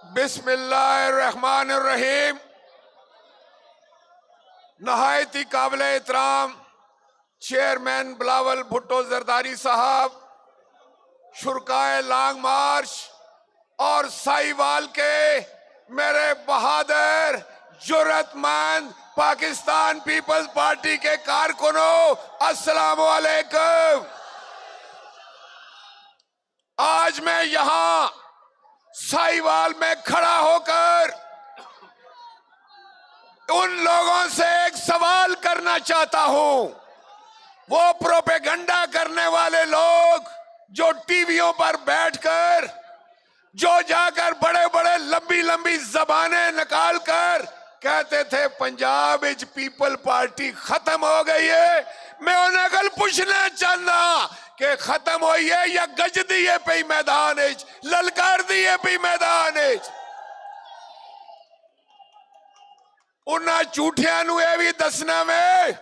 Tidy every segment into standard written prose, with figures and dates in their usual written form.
बिस्मिल्लाहिर्रहमानिर्रहीम। नहायत ही काबिल एहतराम चेयरमैन बिलावल भुट्टो जरदारी साहब, शुरकाए लॉन्ग मार्च और साहिवाल के मेरे बहादुर जुर्रतमंद पाकिस्तान पीपल्स पार्टी के कारकुनों, अस्सलाम वालेकुम। आज मैं यहां साहिवाल में खड़ा होकर उन लोगों से एक सवाल करना चाहता हूं। वो प्रोपेगंडा करने वाले लोग जो टीवियों पर बैठकर, जो जाकर बड़े बड़े लंबी लंबी जबानें निकाल कर कहते थे पंजाब विच पीपल पार्टी खत्म हो गई है, मैं उन्हें कल पूछना चाहता कि खत्म हुई है या गज दिए पई मैदान, ललकार दिए पई मैदान। उन्हें झूठिया नू यह भी दसना में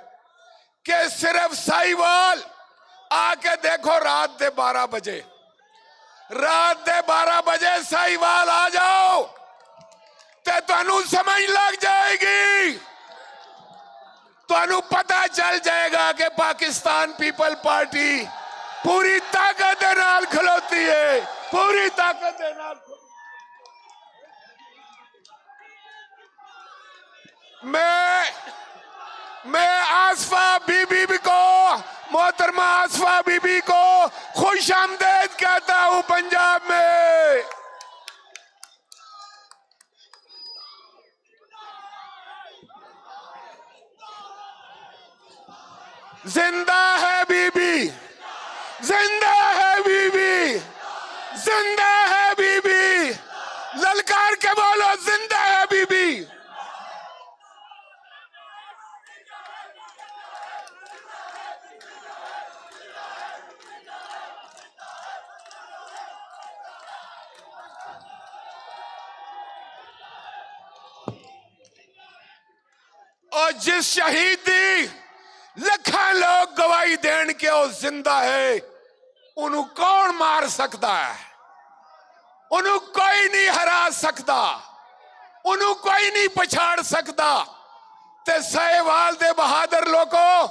कि सिर्फ साहिवाल आके देखो रात दे 12 बजे, रात दे 12 बजे साहिवाल आ जाओ ते तुहानू समझ लग जाएगी, तुहानू पता चल जाएगा कि पाकिस्तान पीपल पार्टी पूरी ताकत दे नाल खलोती है, पूरी ताकत दे नाल। मैं आसफा बीबी को, मोहतरमा आसफा बीबी को खुश आमदेद कहता हूं पंजाब में। जिंदा है बीबी, जिंदा है बीबी, जिंदा है बीबी, ललकार के बोलो जिंदा है बीबी। और जिस शहीद दी लखा लोग गवाही देन के वो जिंदा है, उन्हें कौन मार सकता है? उन्हें कोई नहीं हरा सकता, उन्हें कोई नहीं पछाड़ सकता। ते साहिवाल दे बहादुर लोगों,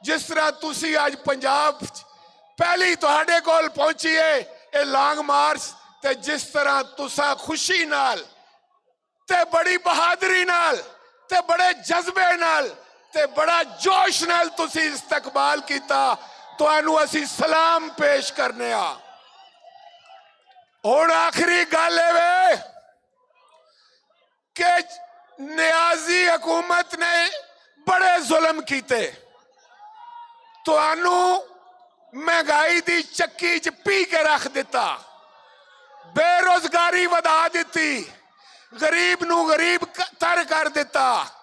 जिस तरह तुसी आज पंजाब पहली तुहाडे कोल पहुंची है ये लॉन्ग मार्च, ते जिस तरह तुसा खुशी नाल ते बड़ी बहादुरी नाल ते बड़े जज्बे नाल ते बड़ा जोश नाल तुसी इस्तकबाल कीता, तुहानू असी सलाम पेश करने आ। हुण आखिरी गल है कि नियाजी हुकूमत ने बड़े जुल्म कीते, तुहानू महंगाई दी चक्की च पी के रख दिता, बेरोजगारी वधा दी, गरीब नू गरीब तर कर दिता।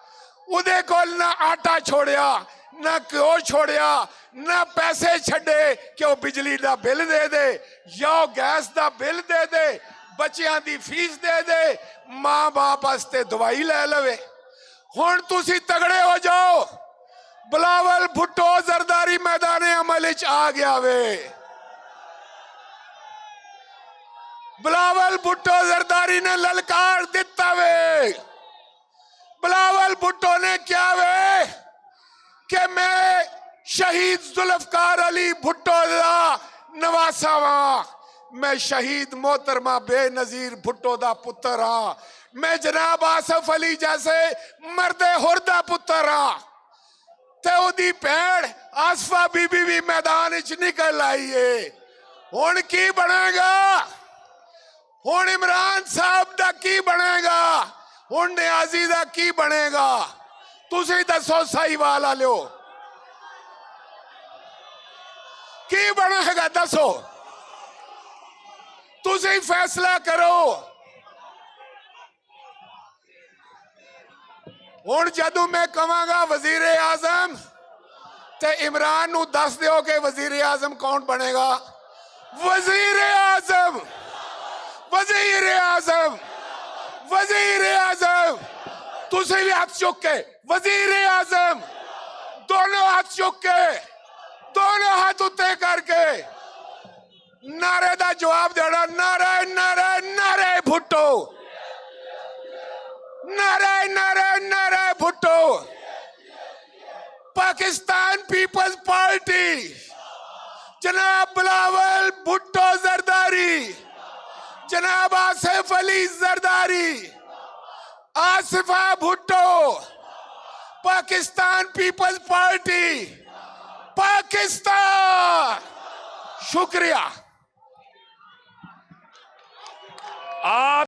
उदे कोल ना आटा छोड़िया, ना घ्यो छोड़िया, ना पैसे छड़े कि वो बिजली का बिल दे दे या गैस का बिल दे दे, बच्चियां दी फीस दे दे, मां बाप वास्ते दवाई ले लवे। हुण तुसी तगड़े हो जाओ, बिलावल भुट्टो जरदारी मैदाने अमल च आ गया वे। बिलावल भुट्टो जरदारी ने ललकार दिता वे। बिलावल भुट्टो ने क्या वे कि मैं शहीद जुल्फकार अली भुट्टो दा नवासा वा, मैं शहीद मोहतरमा बेनजीर भुट्टो दा पुत्र हाँ, मैं जनाब आसफ अली जैसे मर्दे हुरदा पुत्र हाँ। ते उदी भैन आसफा बीबी भी मैदान च निकल आई है। हुण की बनेगा? हुण इमरान साहब दा की बनेगा? हुण नियाजी दा की बनेगा? तुसी दसो साहिवाल वालियो, की बनेगा? दसो, तुसी फैसला करो। हुण जदों मैं कहांगा वजीर आजम, ते इमरान नू दस दिओ कि वजीर आजम कौन बनेगा। वजीर आजम, वजीर आजम, वजीर आजम। तुसी भी हाथ चुक के वजीर आजम, दोनों हाथ चुक के, दोनों हाथ उत्ते करके नारे दा जवाब देना, नारे नारे नारे भुट्टो, नारे नारे नारे भुट्टो। पाकिस्तान पीपल्स पार्टी, जनाब बिलावल भुट्टो जरदारी, जनाब आसिफ अली जरदारी, आसिफा भुट्टो, पाकिस्तान पीपल्स पार्टी, पाकिस्तान। शुक्रिया। आप